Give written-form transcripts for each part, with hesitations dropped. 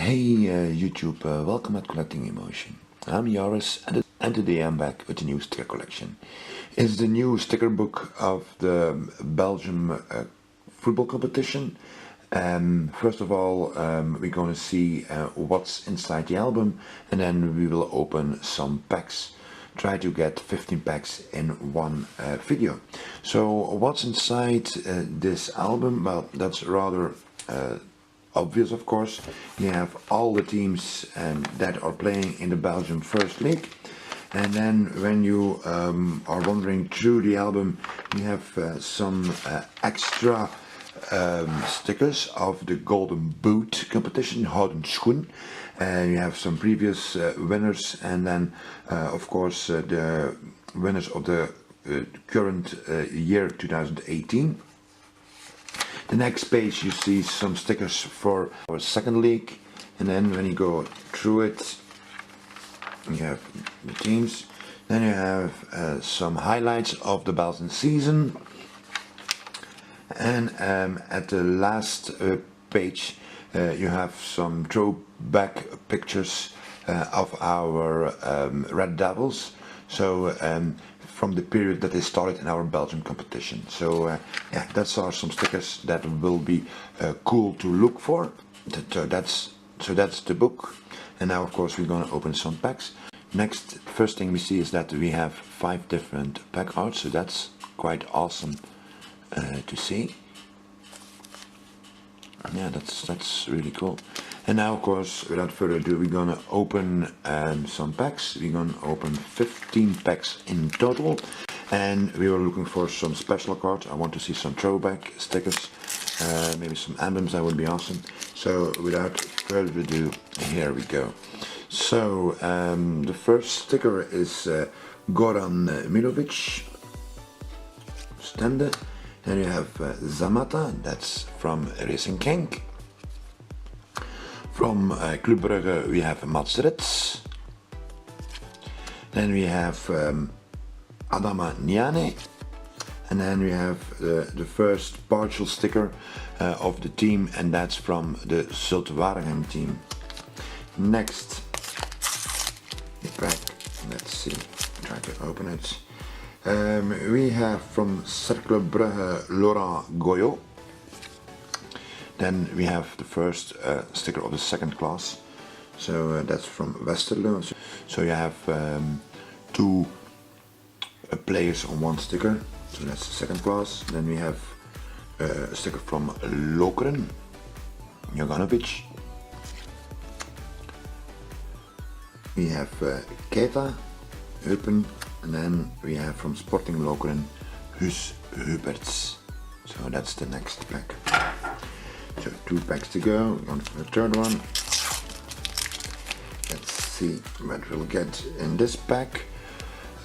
Hey YouTube, welcome at CollectingEmotion. I'm Joris and today I'm back with a new sticker collection. It's the new sticker book of the Belgium football competition. First of all, we're going to see what's inside the album, and then we will open some packs. Try to get 15 packs in one video. So what's inside this album? Well, that's rather obvious, of course. You have all the teams that are playing in the Belgium First League, and then when you are wandering through the album, you have some extra stickers of the Golden Boot competition, Houden Schoen. You have some previous winners, and then of course the winners of the current year 2018. The next page you see some stickers for our second league, and then when you go through it you have the teams. Then you have some highlights of the Belgian season, and at the last page you have some throwback pictures of our Red Devils. So from the period that they started in our Belgian competition. So yeah, that's some stickers that will be cool to look for. So that's the book. And now of course we're going to open some packs. First thing we see is that we have 5 different pack arts, so that's quite awesome to see. Yeah, that's really cool. And now of course, without further ado, we're gonna open some packs. We're gonna open 15 packs in total, and we were looking for some special cards. I want to see some throwback stickers, maybe some emblems. That would be awesome. So without further ado, here we go. So the first sticker is Goran Milovic, Stende. Then you have Zamata, that's from Racing King. From Club Brugge we have Mats Rits. Then we have Adama Niane. And then we have the first partial sticker of the team, and that's from the Zulte Waregem team. Next, the pack, let's see, try to open it. We have from Cercle Brugge Laurent Goyot. Then we have the first sticker of the second class, so that's from Westerlo. So you have 2 players on one sticker, so that's the second class. Then we have a sticker from Lokeren, Joganovic. We have Keita, Eupen, and then we have from Sporting Lokeren, Huus Huberts. So that's the next pack. So 2 packs to go, on for the third one. Let's see what we'll get in this pack.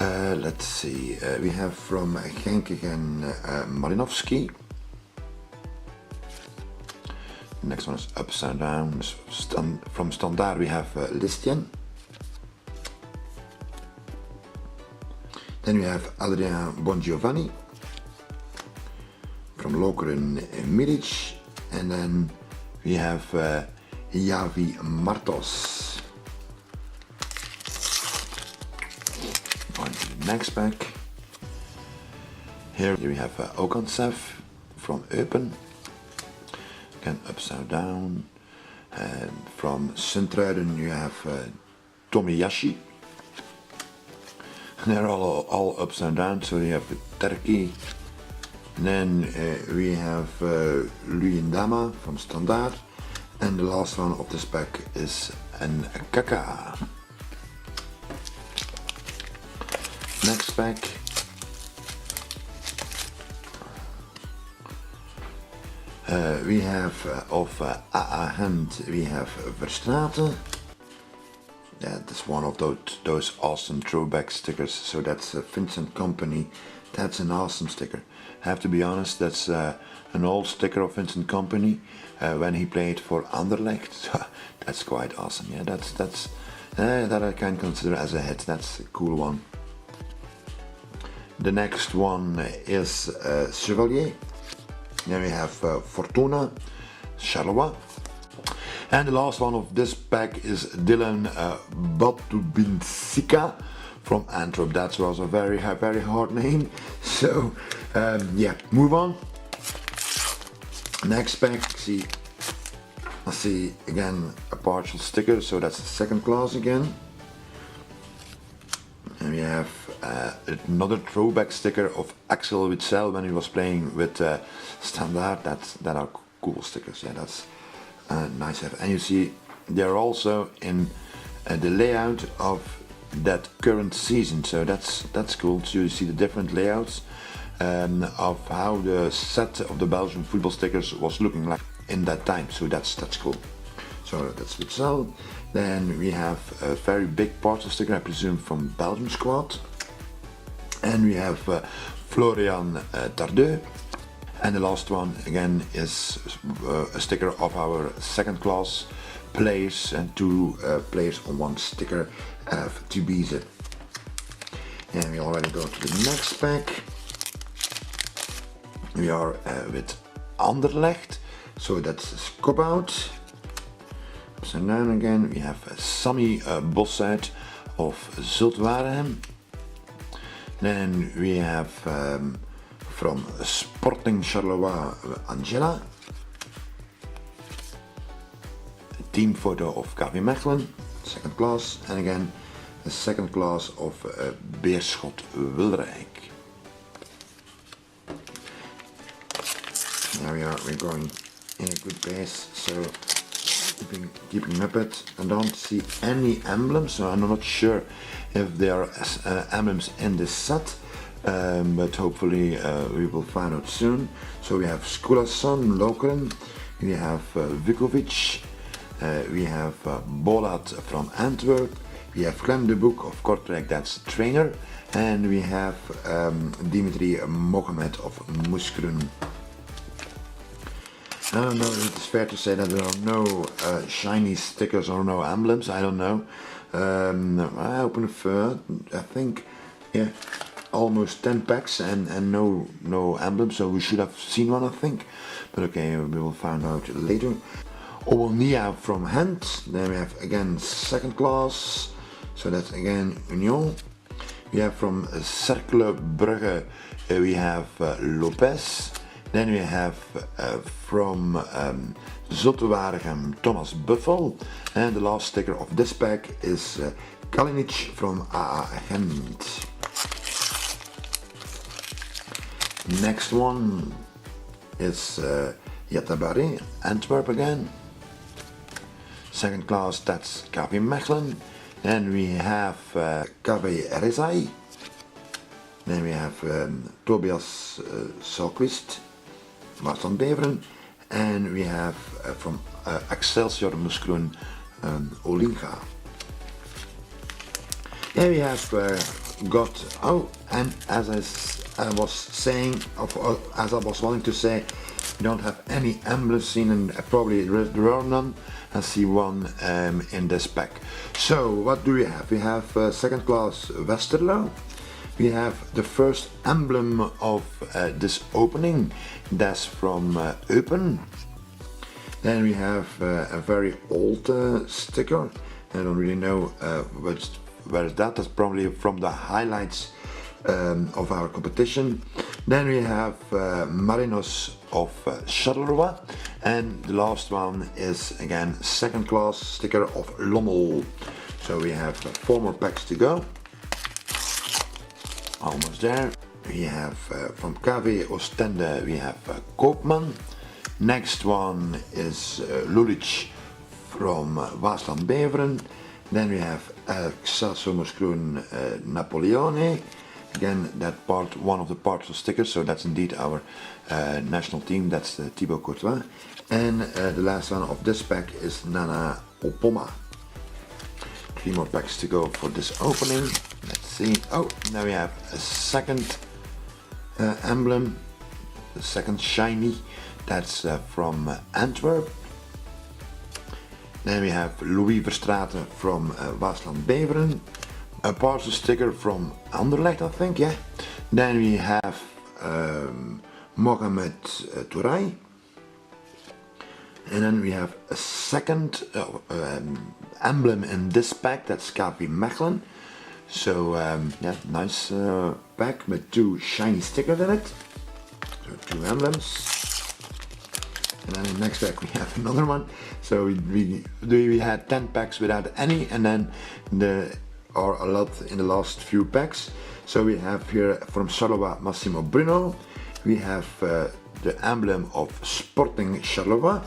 Let's see, we have from Genk again Malinovsky. The next one is upside down. From Standard we have Listien. Then we have Adrien Bongiovanni. From Lokeren Milic. And then we have Javi Martos. On to the next pack. Here we have Okansev from Eupen. Again upside down. From Sint-Truiden you have Tomiyashi. They're all upside down, so you have the Turkey. And then we have Luyendama from Standard, and the last one of this pack is an Kaka. Next pack. We have of AA Hand, we have Verstraeten. Yeah, that's one of those awesome throwback stickers. So that's Vincent Kompany. That's an awesome sticker. I have to be honest, that's an old sticker of Vincent Kompany when he played for Anderlecht. That's quite awesome. Yeah, that I can consider as a hit. That's a cool one. The next one is Chevalier. Then we have Fortuna, Charleroi. And the last one of this pack is Dylan Batubinsika from Antwerp. That was a very hard name. So yeah, move on. Next pack, I see again a partial sticker, so that's the second class again. And we have another throwback sticker of Axel Witsel when he was playing with Standard. That are cool stickers. Yeah, that's nice. And you see they're also in the layout of that current season, so that's cool. So you see the different layouts of how the set of the Belgian football stickers was looking like in that time. So that's cool. So that's Witsel. Then we have a very big partial sticker, I presume from Belgium squad. And we have Florian Tardeux. And the last one again is a sticker of our second class players, and two players on one sticker of Tubize. And we already go to the next pack. We are with Anderlecht, so that's a scope out. So now again we have Sammy Bossuit of Zulte Waregem. Then we have from Sporting Charleroi Angela. Team photo of KV Mechelen, second class, and again the second class of Beerschot Wilrijk. Now we're going in a good pace, so keeping up it. I don't see any emblems, so I'm not sure if there are emblems in this set, but hopefully we will find out soon. So we have Skulason, Lokeren, we have Vukovic, we have Bolat from Antwerp, we have Clem de Boek of Kortrijk, that's the trainer, and we have Dimitri Mohamed of Moeskroen. I don't know if it's fair to say that there are no shiny stickers or no emblems, I don't know. I opened I think, yeah, almost 10 packs and no emblems, so we should have seen one, I think. But okay, we will find out later. Owonia from Gent, then we have again second class, so that's again Union. We have from Cercle Brugge, we have Lopez. Then we have from Zulte Waregem, Thomas Buffel, and the last sticker of this pack is Kalinic from AA Gent. Next one is Yatabari, Antwerp again. Second class, that's KV Mechelen. Then we have KV Rezai. Then we have Tobias Salquist, Waasland Beveren, and we have from Excelsior Moeskroen Olinga. Then we have got, and as I was saying, as I was wanting to say, we don't have any emblems seen, and probably there are none. I see one in this pack. So what do we have? We have second class Westerlo. We have the first emblem of this opening, that's from Eupen. Then we have a very old sticker. I don't really know where is that. That's probably from the highlights of our competition. Then we have Marinos of Charleroi, and the last one is again second class sticker of Lommel. So we have 4 more packs to go. Almost there. We have from KV Oostende, we have Koopman. Next one is Lulic from Waasland Beveren. Then we have Excelsior Moeskroen Napoleone. Again, that one of the parts of stickers, so that's indeed our national team, that's Thibaut Courtois. And the last one of this pack is Nana Opoma. 3 more packs to go for this opening. Let's see. Oh, now we have a second emblem, the second shiny, that's from Antwerp. Then we have Louis Verstraeten from Waasland Beveren. A parcel sticker from Anderlecht, I think, yeah. Then we have Mohamed Touray. And then we have a second emblem in this pack, that's KV Mechelen. So yeah, nice pack with 2 shiny stickers in it. So 2 emblems. And then in the next pack we have another one. So we had 10 packs without any, and then there are a lot in the last few packs. So we have here from Charleroi Massimo Bruno. We have the emblem of Sporting Charleroi.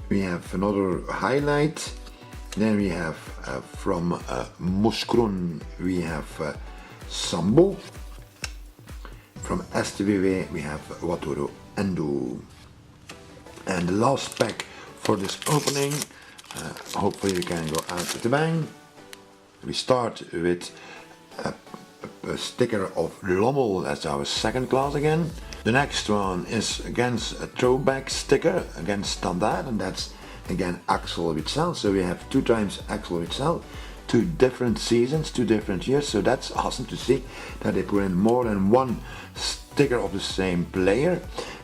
We have another highlight. Then we have from Moskroen we have Sambo. From STVW we have Watoro Endo. And the last pack for this opening, hopefully we can go out with a bang. We start with a sticker of Lommel, that's our second class again. The next one is against a throwback sticker against Standard, and that's again Axel Witsel. So we have 2 times Axel Witsel, 2 different seasons, 2 different years. So that's awesome to see that they put in more than 1 sticker of the same player.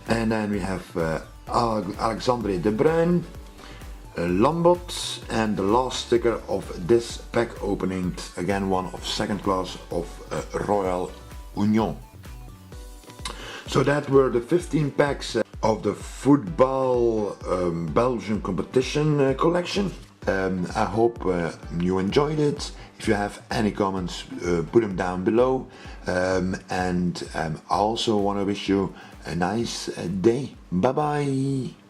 And then we have Alexandre De Bruyne, Lambot, and the last sticker of this pack opening, again one of second class of Royal Union. So that were the 15 packs of the Football Belgium competition collection. I hope you enjoyed it. If you have any comments, put them down below. And I also want to wish you a nice day. Bye bye.